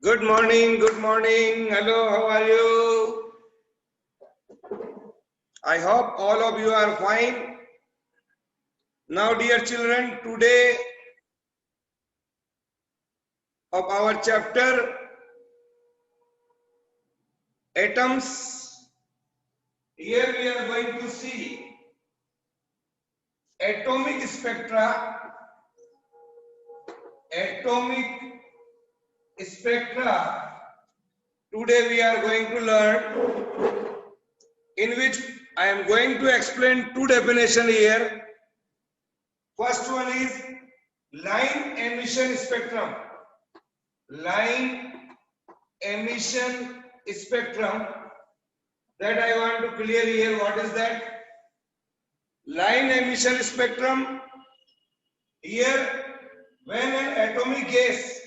Good morning, good morning. Hello, how are you? I hope all of you are fine. Now, dear children, today of our chapter Atoms, here we are going to see atomic spectra. Atomic spectra. Today we are going to learn, in which I am going to explain two definitions here. First one is line emission spectrum. Line emission spectrum, that I want to clear here. What is that? Line emission spectrum. Here, when an atomic gas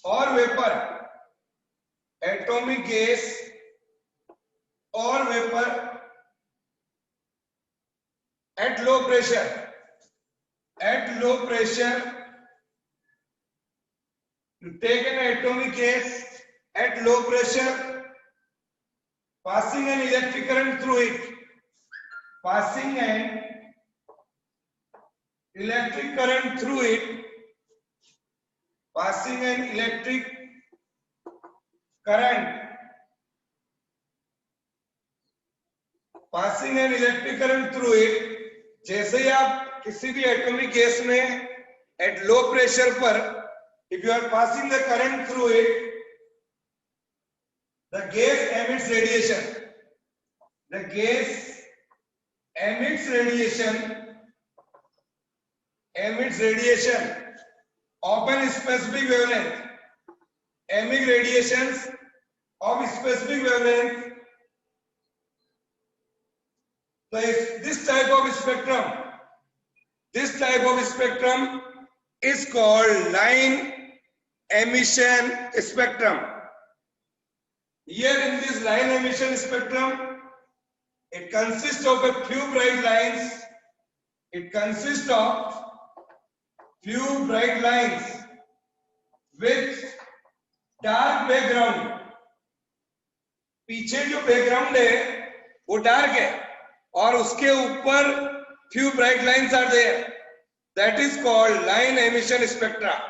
or vapor, at low pressure, you take an atomic gas at low pressure, passing an electric current through it, passing an electric current through it, जैसे ही आप किसी भी atomic gas में at low pressure पर, if you are passing the current through it, the gas emits radiation of a specific wavelength, emit radiations of specific wavelength. So this type of spectrum is called line emission spectrum. Here in this line emission spectrum, it consists of a few bright lines. With dark background. पीछे जो background है वो dark है और उसके ऊपर few bright lines are there. That is called line emission spectra.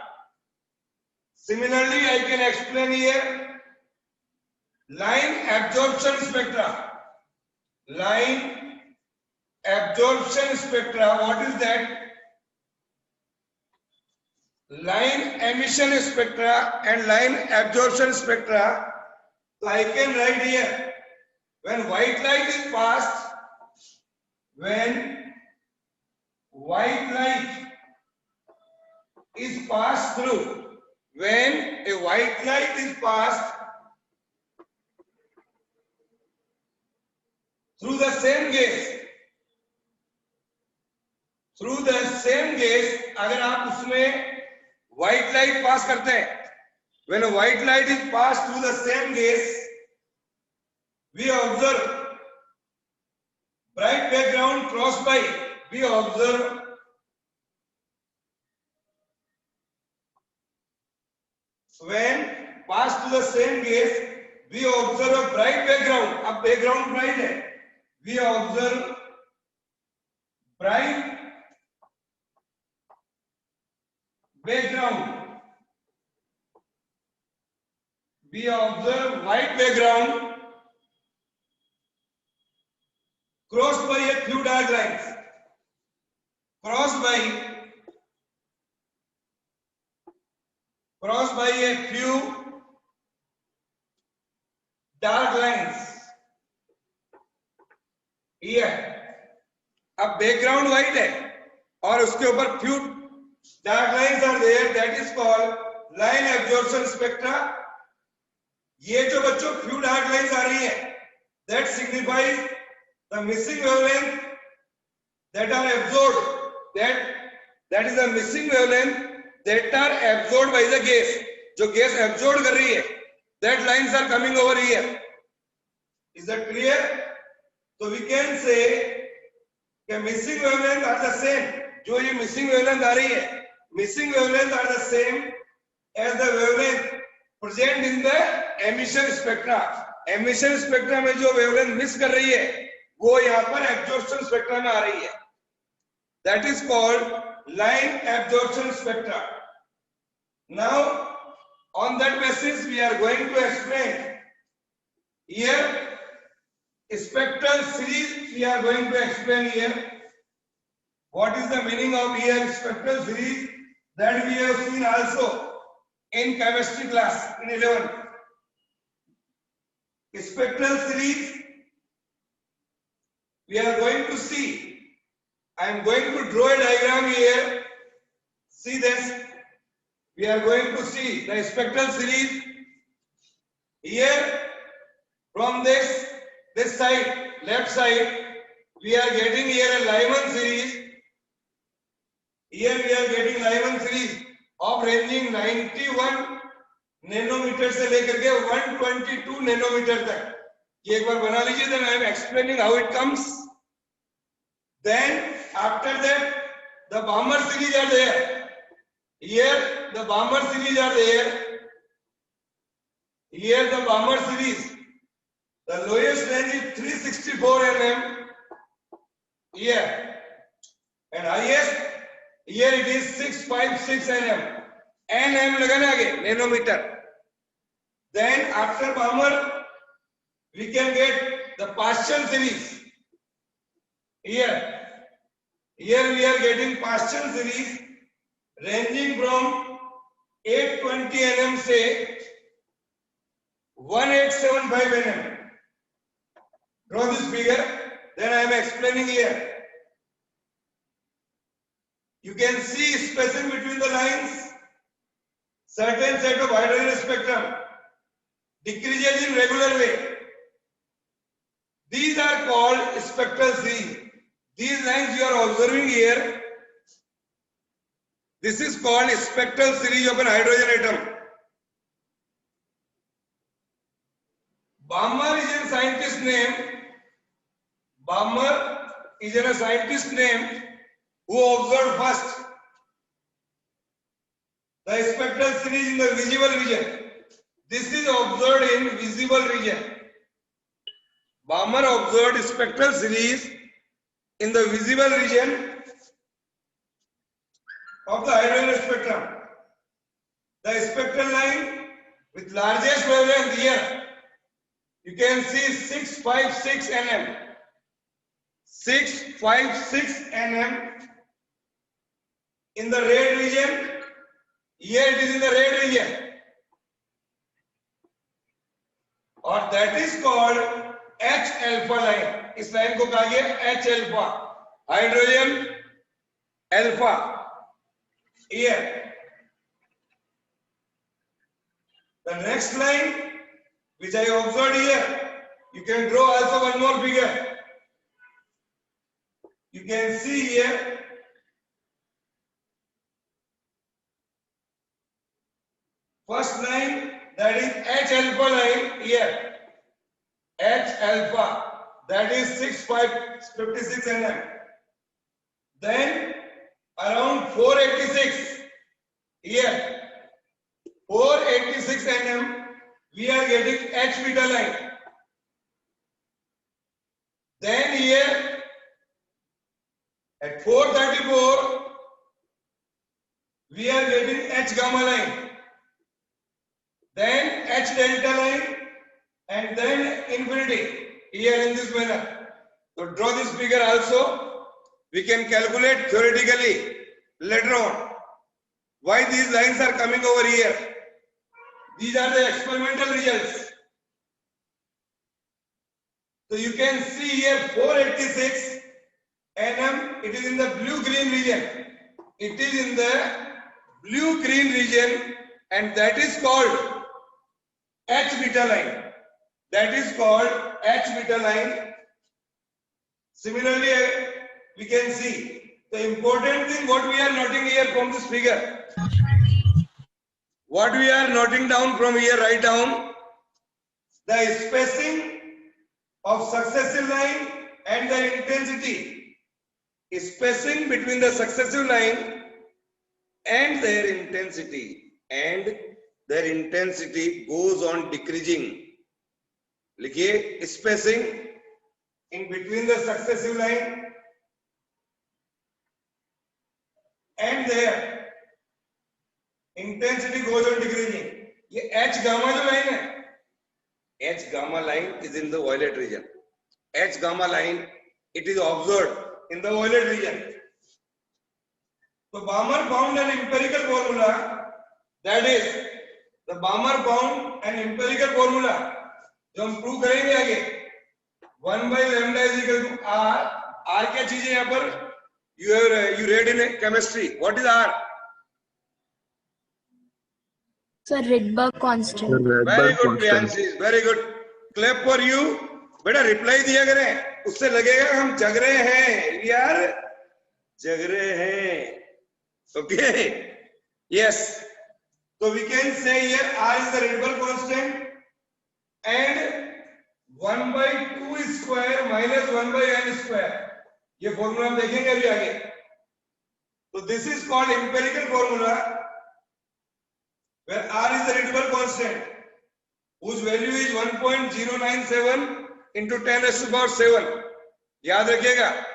Similarly, I can explain here line absorption spectra. What is that? Line emission spectra and line absorption spectra. So I can write here, when white light is passed through, when a white light is passed through the same gas, अगर आप उसमें white light pass करते हैं, when a white light is passed through the same gas, we observe bright background crossed by, when passed to the same gas, we observe a bright background. अब background bright है, we observe bright background. We observe white background crossed by a few dark lines. Crossed by a few dark lines. Here, अब background white है और उसके ऊपर few dark lines are there. That is called line absorption spectra. ये जो बच्चों few dark lines आ रही है, that signifies the missing wavelength that are absorbed. That is the missing wavelength that are absorbed by the gas. जो gas absorb कर रही है, that lines are coming over here. Is that clear? So we can say that missing wavelength are the same. जो ये missing wavelength आ रही है, missing wavelength are the same as the wavelength present in the emission spectra. Emission spectra में जो wavelength miss कर रही है, वो यहाँ पर absorption spectra में आ रही है. That is called line absorption spectra. Now, on that basis, we are going to explain here spectral series. We are going to explain here what is the meaning of here spectral series, that we have seen also in chemistry class in 11. Spectral series we are going to see. I am going to draw a diagram here. See this. We are going to see the spectral series here. From this side, left side, we are getting here a Lyman series. Here we are getting Lyman series of ranging 91 nanometer से लेकर के 122 nanometer तक. ये एक बार बना लीजिए. Then I am explaining how it comes. Then after that, the Balmer series are there. Here the Balmer series are there. Here the Balmer series. The lowest range is 364 mm. Here. And highest, here it is 656 nm. nm लगाना आगे, nanometer. Then after Balmer, we can get the Paschen series. Here we are getting Paschen series ranging from 820 nm से 1875 nm. Draw this figure. Then I am explaining here. You can see spacing between the lines. Certain set of hydrogen spectrum decreases in regular way. These are called spectral series. These lines you are observing here, this is called spectral series of an hydrogen atom. Balmer is a scientist name. Balmer is a scientist name who observed first the spectral series in the visible region. This is observed in visible region. Balmer observed spectral series in the visible region of the hydrogen spectrum. The spectral line with largest wavelength here, you can see 656 nm. 656 nm in the red region. Here it is in the red region. Or that is called H alpha line. इस line को कहा गया H alpha, hydrogen alpha. Here the next line which I observed here, you can draw also one more figure. You can see here first line, that is H alpha line here. H alpha, that is 656 nm. Then around 486 here, 486 nm, we are getting H beta line. Then here at 434 we are getting H gamma line, then H delta line, and then infinity here in this manner. So draw this figure also. We can calculate theoretically later on why these lines are coming over here. These are the experimental results. So you can see here 486 nm, it is in the blue-green region. It is in the blue-green region, and that is called H beta line. That is called H beta line. Similarly, we can see the important thing what we are noting here from this figure. What we are noting down from here, write down the spacing of successive line and the intensity, spacing between the successive line and their intensity goes on decreasing. लिखिए spacing in between the successive line and their intensity goes on decreasing. ये H gamma जो line है, H gamma line is in the violet region. H gamma line, it is observed in the violet region. So Balmer found an empirical formula, that is the Balmer found an empirical formula जो हम prove करेंगे आगे 1 by lambda is equal to R क्या चीज है यहाँ पर you read in chemistry, what is R? Sir, Rydberg constant. Very good Priyanshi, very good, clap for you. बेटा रिप्लाई दिया करें, उससे लगेगा हम जग रहे हैं यार, जग रहे हैं. Okay, yes, so we can say here R is the Rydberg constant and 1 by 2 square minus 1 by n square. ये फॉर्मूला हम देखेंगे अभी आगे. So this is called empirical formula where R is the Rydberg constant whose value is 1.097 into 10 raised to power 7. याद रखिएगा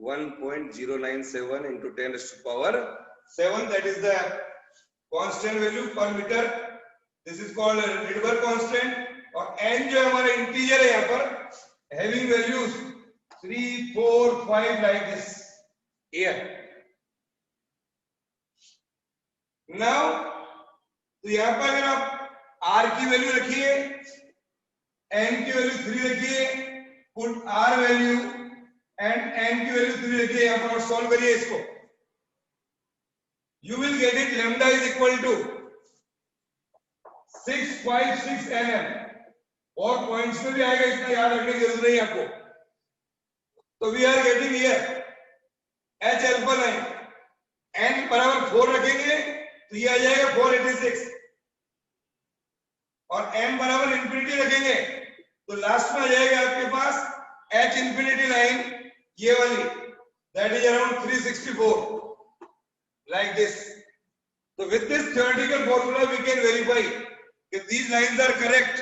1.097 into 10 raised to power 7, that is the constant value per meter. This is called Rydberg constant. और n जो हमारा integer है यहाँ पर having values 3, 4, 5 like this here. Now तो यहाँ पर अगर आप r की वैल्यू रखिए, n की वैल्यू 3 रखिए, put r value and n की वैल्यू 3 रखिए यहाँ पर और सॉल्व करिए इसको, you will get it lambda is equal to 656 nm. और पॉइंट्स में भी आएगा, इतना याद रखने की जरूरत नहीं आपको. तो we are getting here H alpha line, n बराबर 4 रखेंगे तो ये आ जाएगा 486 और एम बराबर इंफिनिटी रखेंगे तो लास्ट में आ जाएगा आपके पास एच इंफिनिटी लाइन ये वाली, that is around 364 like this. So with this theoretical formula we can verify if these lines are correct.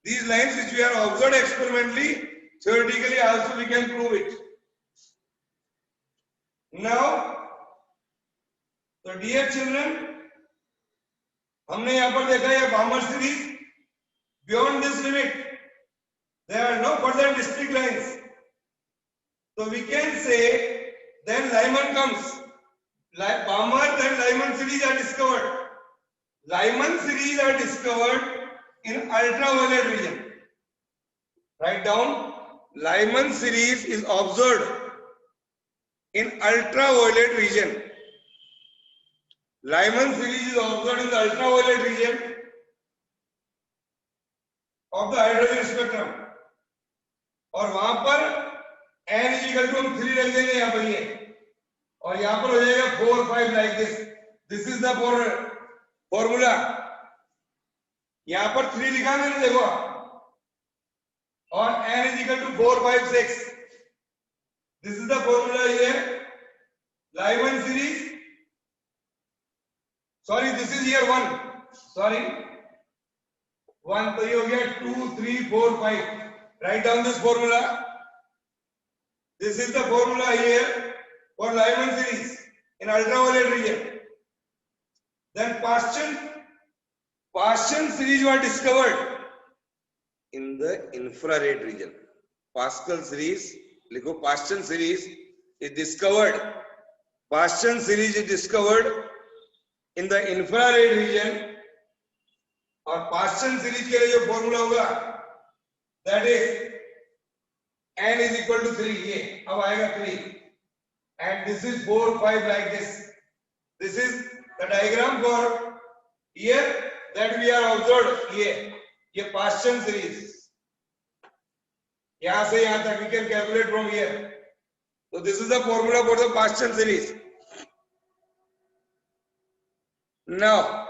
These lines which we are observed experimentally, theoretically also we can prove it. Now, so dear children, हमने यहाँ पर देखा है Balmer series. Beyond this limit, there are no further distinct lines. So we can say then Lyman comes. Balmer and Lyman series are discovered. Lyman series are discovered in ultraviolet region. Write down, Lyman series is observed in ultraviolet region. Lyman series is observed in the ultraviolet region of the hydrogen spectrum. और वहां पर n is equal to हम 3 रख देंगे यहाँ पर ये, और यहाँ पर हो जाएगा 4, 5 like this. This is the formula. यहाँ पर 3 लिखा मैंने, देखो, और n is equal to 4, 5, 6. This is the formula here. Lyman series. Sorry, this is here 1. Sorry, 1. तो ये हो गया 2, 3, 4, 5. Write down this formula. This is the formula here for Lyman series in ultraviolet region. Then Paschen series were discovered in the infrared region. Pascal series, लिखो Paschen series is discovered. Paschen series is discovered in the infrared region. और Paschen series के लिए जो formula होगा, that is n is equal to 3. ये अब आएगा 3, and this is 4, 5 like this. This is the diagram for here that we are observed. ये Paschen series. यहाँ से यहाँ तक we can calculate from here. So this is the formula for the Paschen series. Now,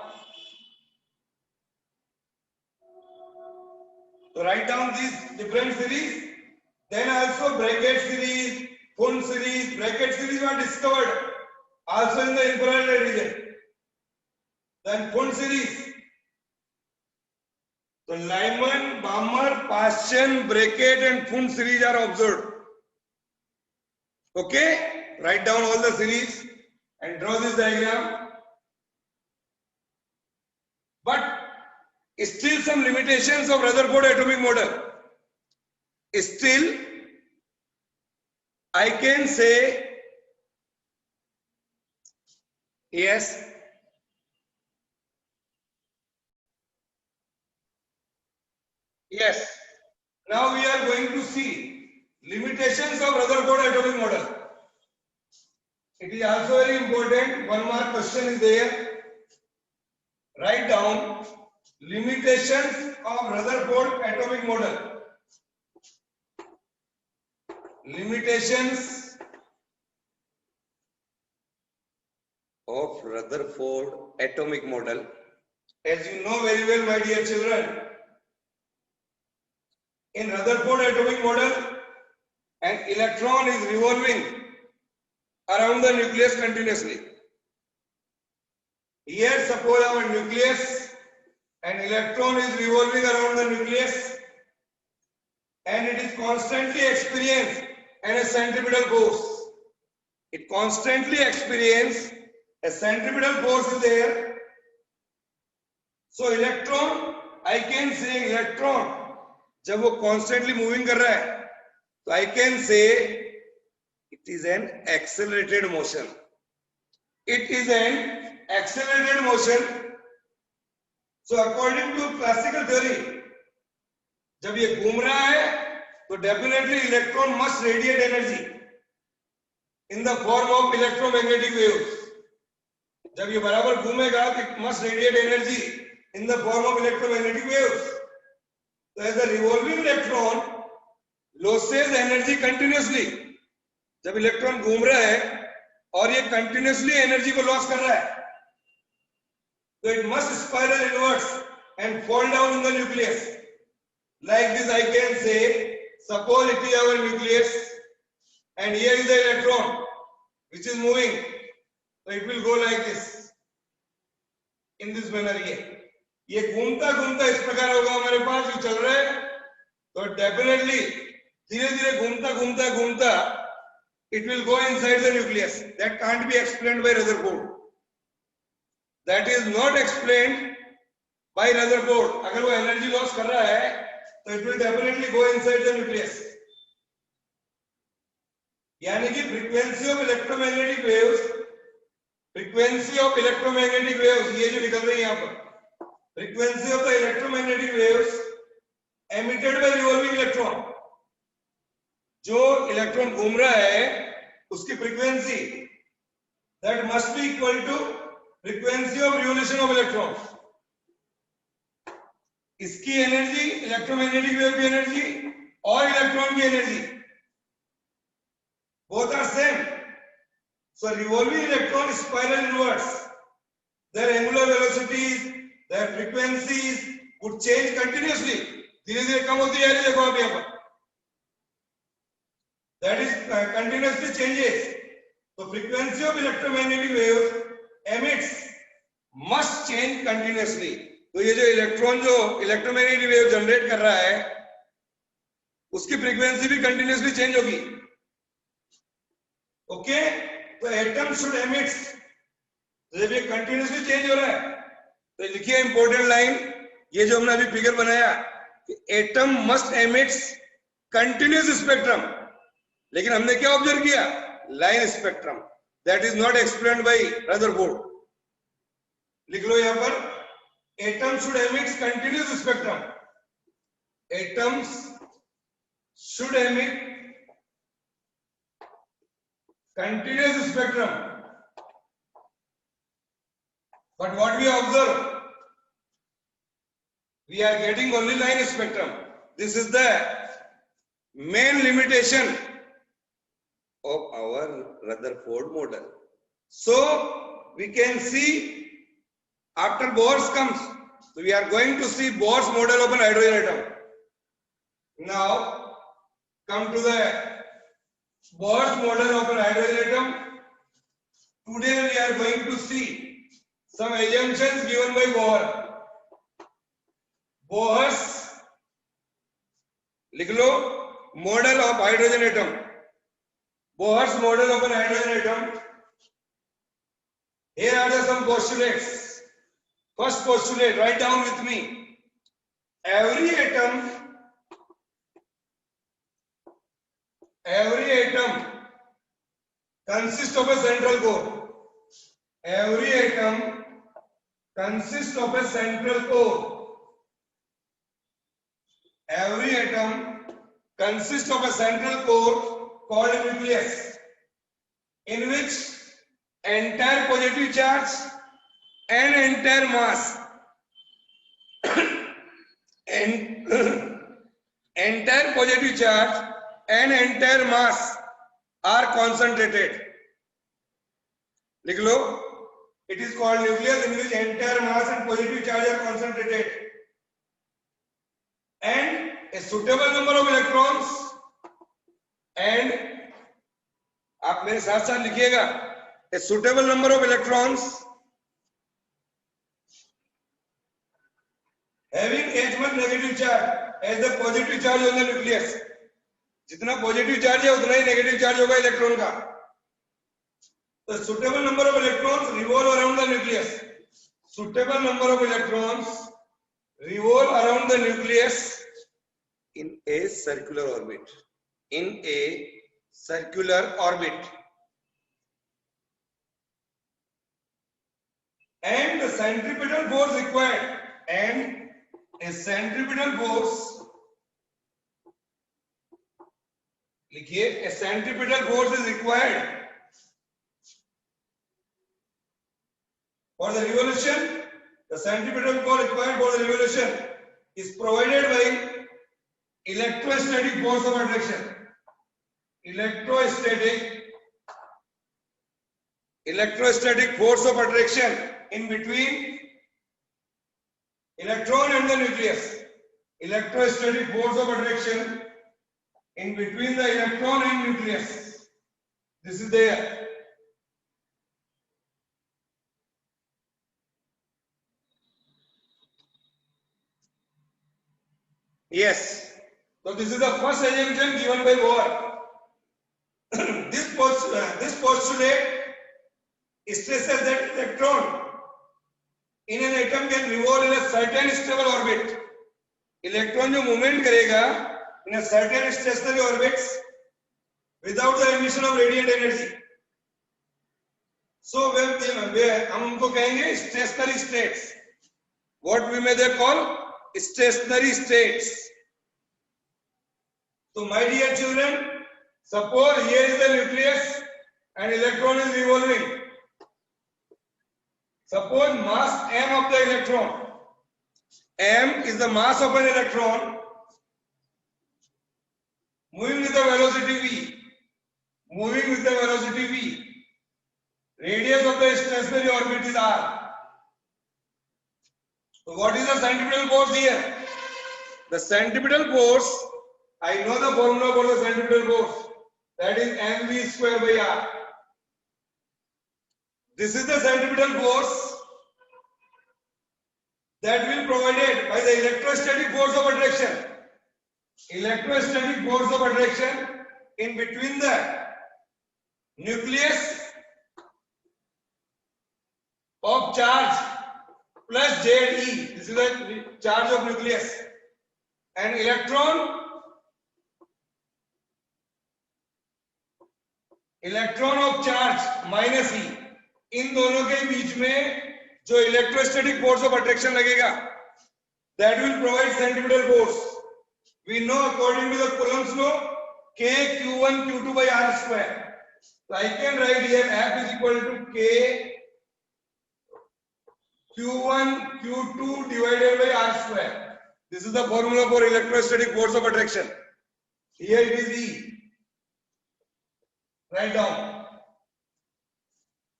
so write down these different series. Then also Brackett series, Pund series. Brackett series were discovered also in the infrared region. Then Pund series. So Lyman, Balmer, Paschen, Brackett and Pund series are observed. Okay, write down all the series and draw this diagram. But still some limitations of Rutherford atomic model. Still, I can say yes. Yes. Now we are going to see limitations of Rutherford atomic model. It is also very important. One more question is there. Write down limitations of Rutherford atomic model. Limitations of Rutherford atomic model. As you know very well, my dear children, in Rutherford atomic model, an electron is revolving around the nucleus continuously. Here, suppose our nucleus, an electron is revolving around the nucleus and it is constantly experiencing a centripetal force. It constantly experiences a centripetal force is there. So electron, I can say electron, जब वो constantly moving कर रहा है, तो I can say it is an accelerated motion. It is an accelerated motion. So according to classical theory, जब ये घूम रहा है, तो definitely electron must radiate energy in the form of electromagnetic waves. जब ये बराबर घूमेगा, तो it must radiate energy in the form of electromagnetic waves. So as the revolving electron loses energy continuously, जब इलेक्ट्रॉन घूम रहा है और ये कंटिन्यूसली एनर्जी को लॉस कर रहा है, तो it must spiral inverts and fall down in the nucleus. Like this I can say, suppose it is our nucleus and here is the electron which is moving, so it will go like this, in this manner. ये घूमता घूमता इस प्रकार होगा हमारे पास जो चल रहा है, तो डेफिनेटली धीरे धीरे घूमता घूमता घूमता it will go inside the nucleus. That can't be explained by Rutherford. That is not explained by Rutherford. अगर वो एनर्जी लॉस कर रहा है, तो it will definitely go inside the nucleus. यानी कि frequency of electromagnetic waves, frequency of electromagnetic waves, ये जो निकल रही है यहाँ पर, frequency of the electromagnetic waves emitted by revolving electron. जो इलेक्ट्रॉन घूम रहा है उसकी frequency that must be equal to frequency of revolution of electrons. इसकी एनर्जी, इलेक्ट्रोमैग्नेटिक वेव की एनर्जी और इलेक्ट्रॉन की energy both are same. So revolving electron spiral inwards. Their angular velocities, their frequencies would change continuously. धीरे धीरे कम होती जा रही है, देखो आप यहाँ पर. That is continuously changes. So frequency of electromagnetic waves emits must change continuously. तो ये जो इलेक्ट्रॉन जो इलेक्ट्रोमैग्नेटिक वेव जनरेट कर रहा है, उसकी फ्रीक्वेंसी भी कंटिन्यूसली चेंज होगी. ओके, तो एटम शुड एमिट. जब ये कंटिन्यूसली चेंज हो रहा है, तो लिखिए इंपॉर्टेंट लाइन, ये जो हमने अभी फिगर बनाया, atom must emits continuous spectrum. लेकिन हमने क्या ऑब्जर्व किया? Line spectrum. That is not explained by Rutherford. लिख लो यहां पर, atom should emit continuous spectrum. Atoms should emit continuous spectrum. But what we observe, we are getting only line spectrum. This is the main limitation of our Rutherford model. So we can see after Bohr's comes, so we are going to see Bohr's model of an hydrogen atom. Now come to the Bohr's model of an hydrogen atom. Today we are going to see some assumptions given by Bohr. Bohr's लिख लो model of hydrogen atom. Bohr's model of an hydrogen atom. Here are some postulates. First postulate, write down with me. Every atom consists of a central core. Every atom consists of a central core. Every atom consists of a central core called a nucleus, in which entire positive charge and entire mass and entire positive charge and entire mass are concentrated. लिख लो. It is called nucleus, in which entire mass and positive charge are concentrated, and a suitable number of electrons. And आप मेरे साथ साथ लिखिएगा, a suitable number of electrons having as much negative charge as the positive charge on the nucleus. जितना positive charge है उतना ही negative charge होगा electron का. The suitable number of electrons revolve around the nucleus. Suitable number of electrons revolve around the nucleus in a circular orbit. In a circular orbit. And the centripetal force required. And a centripetal force. लिखिए, a centripetal force is required for the revolution. The centripetal force required for the revolution is provided by electrostatic force of attraction. Electrostatic force of attraction in between electron and the nucleus. Electrostatic force of attraction in between the electron and nucleus. This is there. Yes. So this is the first assumption given by Bohr. This postulate stresses that electron in an atom can revolve in a certain stable orbit. Electron जो movement करेगा in a certain stationary orbits without the emission of radiant energy. So when हम उनको कहेंगे stationary states. What we may they call stationary states. So my dear children, suppose here is the nucleus and electron is revolving. Suppose mass m of the electron. M is the mass of an electron moving with the velocity v. Moving with the velocity v. Radius of the stationary orbit is r. So what is the centripetal force here? The centripetal force, I know the formula for the centripetal force. That is mv square by r. This is the centripetal force that will be provided by the electrostatic force of attraction. Electrostatic force of attraction in between the nucleus of charge plus Ze. This is the charge of nucleus, and electron of charge minus E. इन दोनों के बीच में जो electrostatic force of attraction लगेगा, that will provide centripetal force. We know according to the Coulomb's law, K Q1 Q2 by R square. So I can write here F is equal to K Q1 Q2 divided by R square. This is the formula for electrostatic force of attraction. Here it is E. Write down.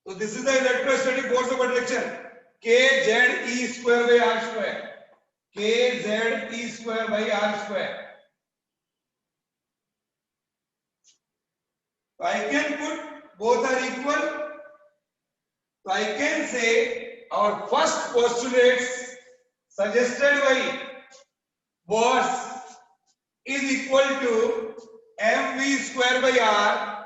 So this is the electrostatic force of attraction. K Z E square by R square. K Z E square by R square. So I can put both are equal. So I can say our first postulates suggested by Bohr is equal to mv square by r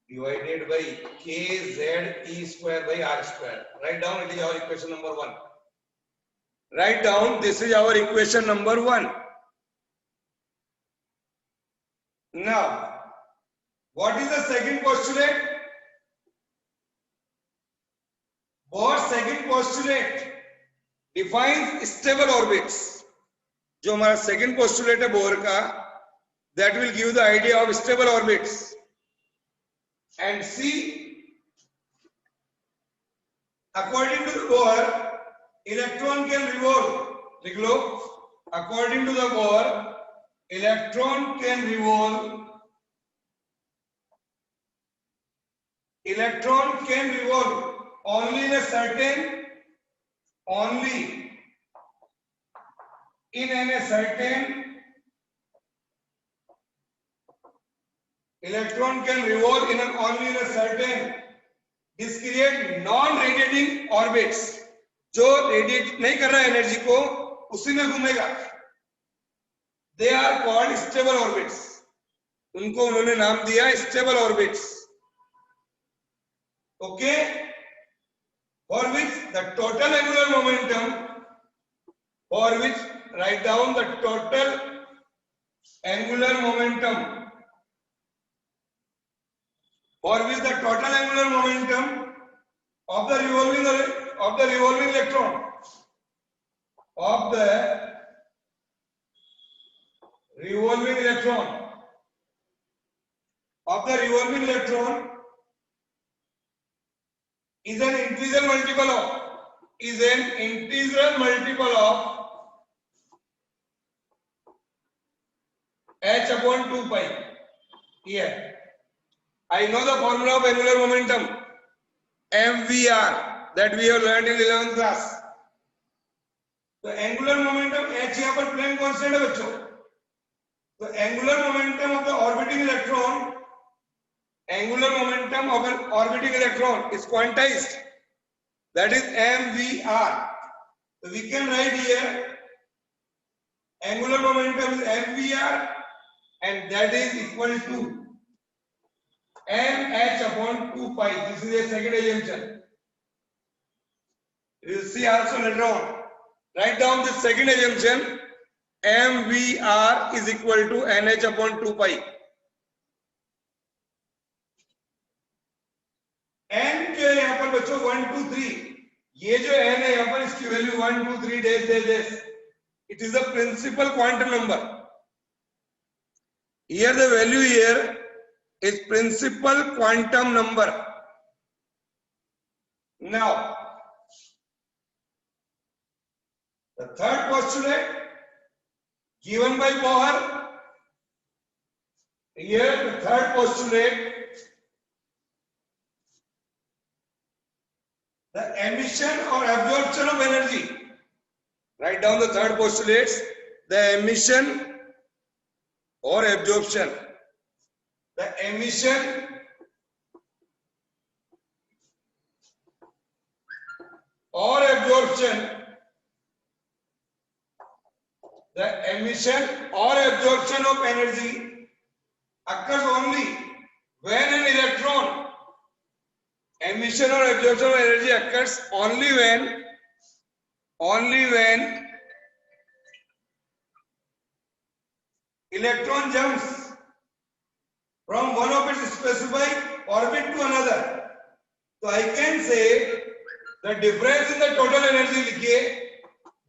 divided by kze square by r square. Write down, it is our equation number 1. Write down, this is our equation number 1. Now, what is the second postulate? Bohr's second postulate defines stable orbits. जो हमारा second postulate है bore का, that will give the idea of stable orbits. And see, according to the Bohr, electron can revolve. लिख लो, according to the Bohr, electron can revolve. Electron can revolve only in a certain, only in a certain, electron can revolve in an only in a certain discrete non-radiating orbits. जो radiate नहीं कर रहा है energy को, उसी में घूमेगा. They are called stable orbits. उनको उन्होंने नाम दिया stable orbits. Okay, for which the total angular momentum, for which write down the total angular momentum, for which the total angular momentum of the revolving electron, of the revolving electron is an integral multiple of h upon 2 pi. Here I know the formula of angular momentum, mvr, that we have learned in 11th class. तो angular momentum h यहाँ पर plane constant है बच्चों. तो angular momentum of the orbiting electron, angular momentum of an orbiting electron is quantized, that is mvr. So we can write here angular momentum is mvr, and that is equal to mh upon 2 pi. This is a second assumption. You will see also later on. Write down this second assumption, mvr is equal to nh upon 2 pi. n जो है यहाँ पर बच्चों 1 2 3, ये जो n है यहाँ पर इसकी value 1 2 3 dash. It is a principal quantum number. Here the value here is principal quantum number. Now, the third postulate given by Bohr. Here the third postulate, the emission or absorption of energy. Write down the third postulates, the emission or absorption. The emission or absorption, the emission or absorption of energy occurs only when an electron, emission or absorption of energy occurs only when electron jumps from one of its specified orbit to another. So I can say the difference in the total energy, लिखिए,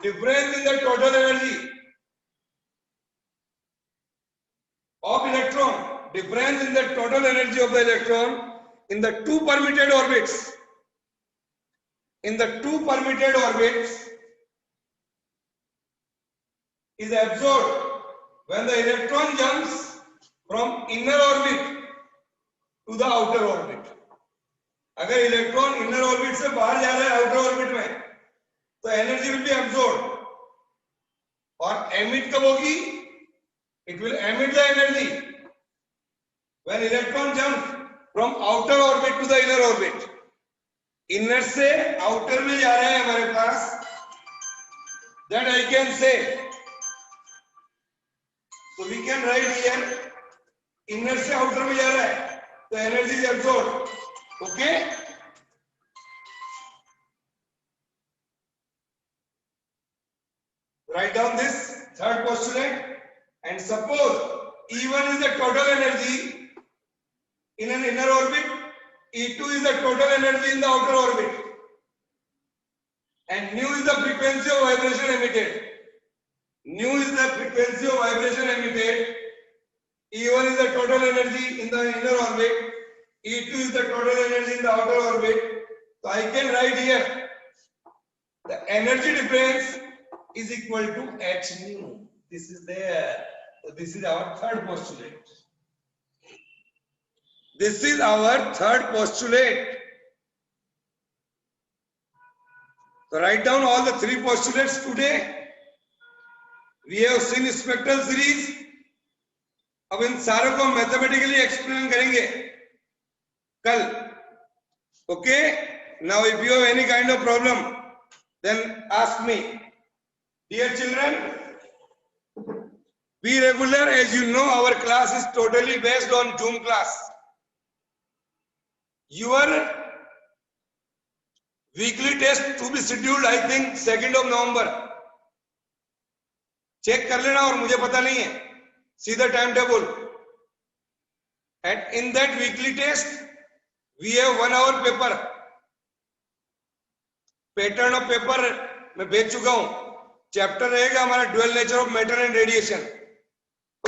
difference in the total energy of electron, difference in the total energy of the electron in the two permitted orbits. In the two permitted orbits is absorbed when the electron jumps from inner orbit to the outer orbit. अगर electron inner orbit से बाहर जा रहा है outer orbit में, तो energy will be absorb. और emit कब होगी? It will emit the energy when electron jumps from outer orbit to the inner orbit, inner से outer में जा रहे हैं हमारे पास, that I can say, so we can write here, inner से outer में जा रहा है, तो energy is absorbed, okay? Write down this third postulate, and suppose E1 is the total energy in an inner orbit, E2 is the total energy in the outer orbit, and nu is the frequency of vibration emitted. Nu is the frequency of vibration emitted. E1 is the total energy in the inner orbit, E2 is the total energy in the outer orbit. So I can write here the energy difference is equal to h nu. This is there. So this is our third postulate. This is our third postulate. So write down all the three postulates today. We have seen spectral series. अब इन सारों को mathematically explain करेंगे कल. Okay? Now if you have any kind of problem, then ask me. Dear children, be regular. As you know, our class is totally based on Zoom class. Your weekly test to be scheduled, I think 2nd of November. Check कर लेना और मुझे पता नहीं है. See the timetable. And in that weekly test, we have 1 hour paper. Pattern of paper मैं भेज चुका हूं. चैप्टर रहेगा हमारा dual nature of matter and radiation.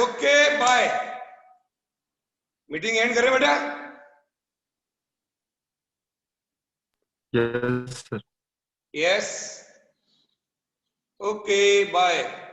Okay, bye. Meeting end करें बेटा. Yes, sir. Yes. Okay, bye.